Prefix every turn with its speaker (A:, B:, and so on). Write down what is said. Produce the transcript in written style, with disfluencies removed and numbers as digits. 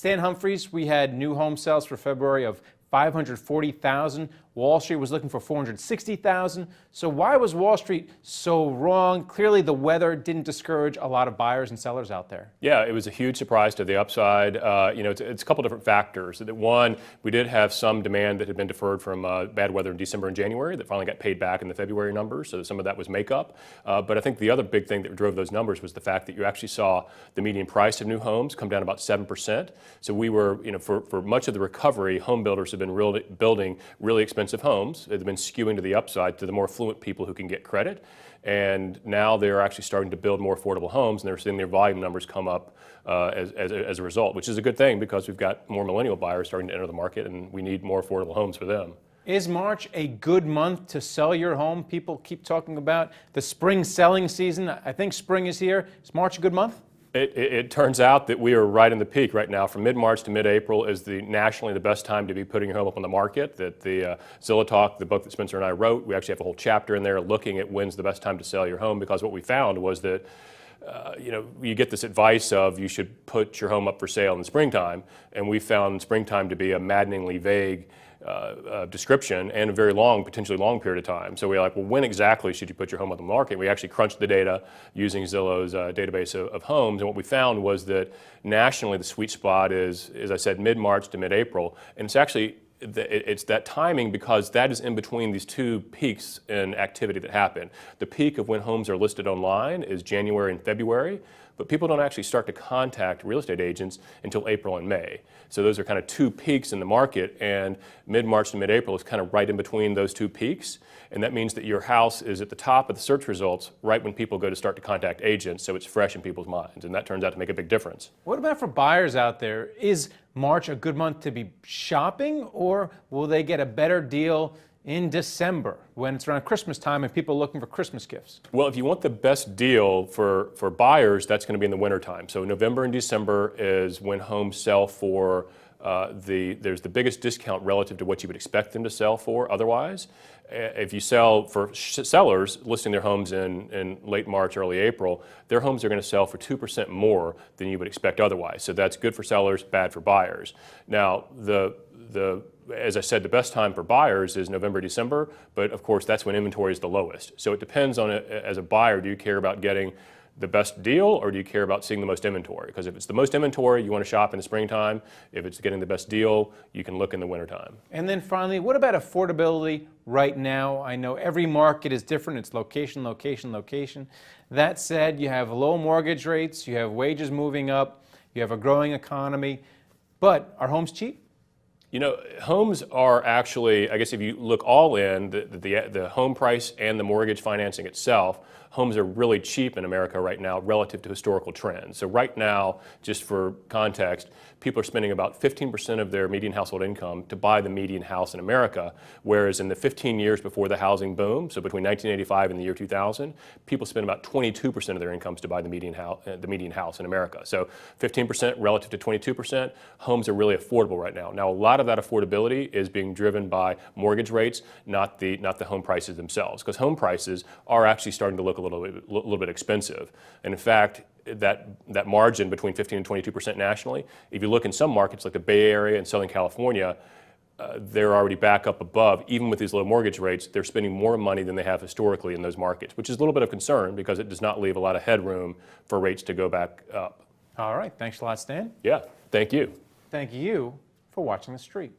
A: Stan Humphries, we had new home sales for February of 540,000. Wall Street was looking for 460,000. So why was Wall Street so wrong? Clearly the weather didn't discourage a lot of buyers and sellers out there.
B: Yeah, it was a huge surprise to the upside. It's a couple different factors. One, we did have some demand that had been deferred from bad weather in December and January that finally got paid back in the February numbers. So some of that was makeup. But I think the other big thing that drove those numbers was the fact that you actually saw the median price of new homes come down about 7%. So we were, for much of the recovery, home builders have been building really expensive homes. They've been skewing to the upside to the more affluent people who can get credit. And now they're actually starting to build more affordable homes, and they're seeing their volume numbers come up as a result, which is a good thing because we've got more millennial buyers starting to enter the market, and we need more affordable homes for them.
A: Is March a good month to sell your home? People keep talking about the spring selling season. I think spring is here. Is March a good month?
B: It turns out that we are right in the peak right now. From mid-March to mid-April is nationally the best time to be putting your home up on the market. That the Zillow Talk, the book that Spencer and I wrote, we actually have a whole chapter in there looking at when's the best time to sell your home, because what we found was that you get this advice of you should put your home up for sale in the springtime, and we found springtime to be a maddeningly vague description and a very long, potentially long period of time. So we're like, well, when exactly should you put your home on the market? We actually crunched the data using Zillow's database of homes, and what we found was that nationally the sweet spot is, as I said, mid-March to mid-April, and it's actually it's that timing because that is in between these two peaks in activity that happen. The peak of when homes are listed online is January and February, but people don't actually start to contact real estate agents until April and May. So those are kind of two peaks in the market, and mid-March to mid-April is kind of right in between those two peaks, and that means that your house is at the top of the search results right when people go to start to contact agents, so it's fresh in people's minds, and that turns out to make a big difference.
A: What about for buyers out there? Is March a good month to be shopping, or will they get a better deal in December when it's around Christmas time and people are looking for Christmas gifts?
B: Well, if you want the best deal for buyers, that's going to be in the wintertime. So November and December is when homes sell for there's the biggest discount relative to what you would expect them to sell for otherwise. If you sell for sellers listing their homes in late March, early April, their homes are going to sell for 2% more than you would expect otherwise. So that's good for sellers, bad for buyers. Now, as I said, the best time for buyers is November, December, but of course that's when inventory is the lowest. So it depends on it. As a buyer, do you care about getting the best deal, or do you care about seeing the most inventory? Because if it's the most inventory, you want to shop in the springtime. If it's getting the best deal, you can look in the wintertime.
A: And then finally, what about affordability right now? I know every market is different. It's location, location, location. That said, you have low mortgage rates, you have wages moving up, you have a growing economy, but are homes cheap?
B: Homes are actually, I guess if you look all in, the home price and the mortgage financing itself, homes are really cheap in America right now relative to historical trends. So right now, just for context, people are spending about 15% of their median household income to buy the median house in America, whereas in the 15 years before the housing boom, so between 1985 and the year 2000, people spent about 22% of their incomes to buy the median house in America. So 15% relative to 22%, homes are really affordable right now. Now, a lot of that affordability is being driven by mortgage rates, not the home prices themselves, because home prices are actually starting to look a little bit expensive. And in fact, that margin between 15 and 22% nationally, if you look in some markets like the Bay Area and Southern California, they're already back up above. Even with these low mortgage rates, they're spending more money than they have historically in those markets, which is a little bit of concern because it does not leave a lot of headroom for rates to go back up.
A: All right. Thanks a lot, Stan.
B: Yeah. Thank you.
A: Thank you for watching The Street.